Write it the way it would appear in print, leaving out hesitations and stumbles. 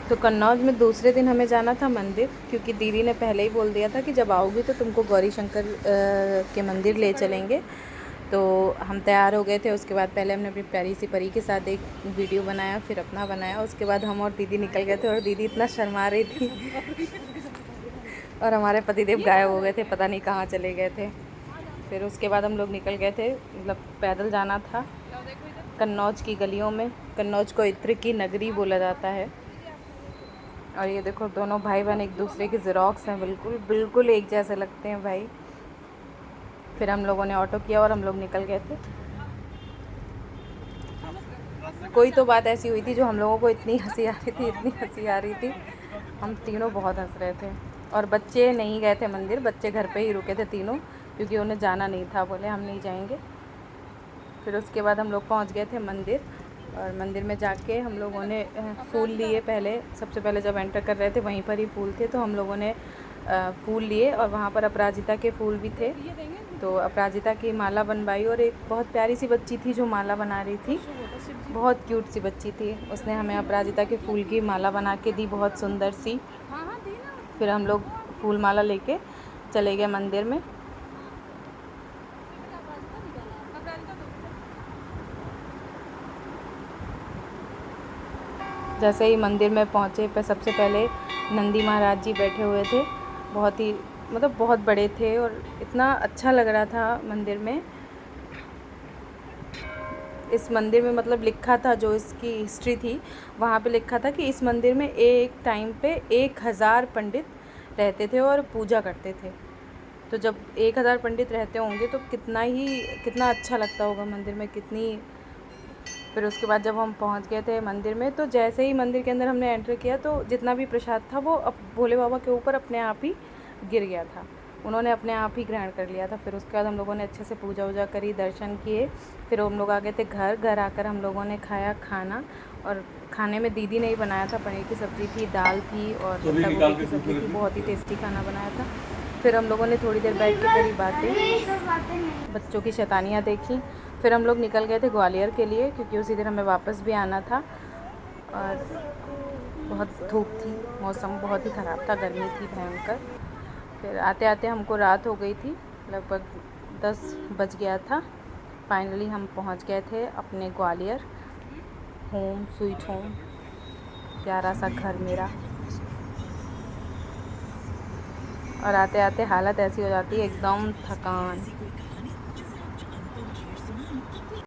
तो कन्नौज में दूसरे दिन हमें जाना था मंदिर, क्योंकि दीदी ने पहले ही बोल दिया था कि जब आओगी तो तुमको गौरी शंकर के मंदिर ले चलेंगे। तो हम तैयार हो गए थे। उसके बाद पहले हमने अपनी प्यारी सी परी के साथ एक वीडियो बनाया, फिर अपना बनाया। उसके बाद हम और दीदी निकल गए थे और दीदी इतना शर्मा रही थी और हमारे पतिदेव गायब हो गए थे, पता नहीं कहाँ चले गए थे। फिर उसके बाद हम लोग निकल गए थे, मतलब पैदल जाना था कन्नौज की गलियों में। कन्नौज को इत्र की नगरी बोला जाता है। और ये देखो दोनों भाई बहन एक दूसरे के ज़ेरॉक्स हैं, बिल्कुल बिल्कुल एक जैसे लगते हैं भाई। फिर हम लोगों ने ऑटो किया और हम लोग निकल गए थे। कोई तो बात ऐसी हुई थी जो हम लोगों को इतनी हंसी आ रही थी, इतनी हंसी आ रही थी, हम तीनों बहुत हंस रहे थे। और बच्चे नहीं गए थे मंदिर, बच्चे घर पे ही रुके थे तीनों, क्योंकि उन्हें जाना नहीं था, बोले हम नहीं जाएंगे। फिर उसके बाद हम लोग पहुंच गए थे मंदिर। और मंदिर में जाके हम लोगों ने फूल लिए। पहले सबसे पहले जब एंटर कर रहे थे वहीं पर ही फूल थे, तो हम लोगों ने फूल लिए। और वहाँ पर अपराजिता के फूल भी थे, तो अपराजिता की माला बनवाई। और एक बहुत प्यारी सी बच्ची थी जो माला बना रही थी, बहुत क्यूट सी बच्ची थी, उसने हमें अपराजिता के फूल की माला बना के दी, बहुत सुंदर सी। फिर हम लोग फूल माला लेके चले गए मंदिर में। जैसे ही मंदिर में पहुँचे पर सबसे पहले नंदी महाराज जी बैठे हुए थे, बहुत ही मतलब बहुत बड़े थे और इतना अच्छा लग रहा था मंदिर में। इस मंदिर में मतलब लिखा था, जो इसकी हिस्ट्री थी वहाँ पे लिखा था कि इस मंदिर में एक टाइम पे 1000 पंडित रहते थे और पूजा करते थे। तो जब 1000 पंडित रहते होंगे तो कितना अच्छा लगता होगा मंदिर में, कितनी। फिर उसके बाद जब हम पहुंच गए थे मंदिर में, तो जैसे ही मंदिर के अंदर हमने एंटर किया तो जितना भी प्रसाद था वो भोले बाबा के ऊपर अपने आप ही गिर गया था, उन्होंने अपने आप ही ग्रहण कर लिया था। फिर उसके बाद हम लोगों ने अच्छे से पूजा वूजा करी, दर्शन किए। फिर हम लोग आ गए थे घर आकर हम लोगों ने खाया खाना। और खाने में दीदी ने ही बनाया था, पनीर की सब्ज़ी थी, दाल थी और पत्ता गोभी की सब्ज़ी थी, बहुत ही टेस्टी खाना बनाया था। फिर हम लोगों ने थोड़ी देर बैठ के करी बातें, बच्चों की शैतानियाँ देखी। फिर हम लोग निकल गए थे ग्वालियर के लिए, क्योंकि उसी दिन हमें वापस भी आना था। और बहुत धूप थी, मौसम बहुत ही ख़राब था, गर्मी थी भयंकर। फिर आते आते हमको रात हो गई थी, लगभग 10 बज गया था। फाइनली हम पहुंच गए थे अपने ग्वालियर, होम स्वीट होम, प्यारा सा घर मेरा। और आते आते हालत ऐसी हो जाती है, एकदम थकान।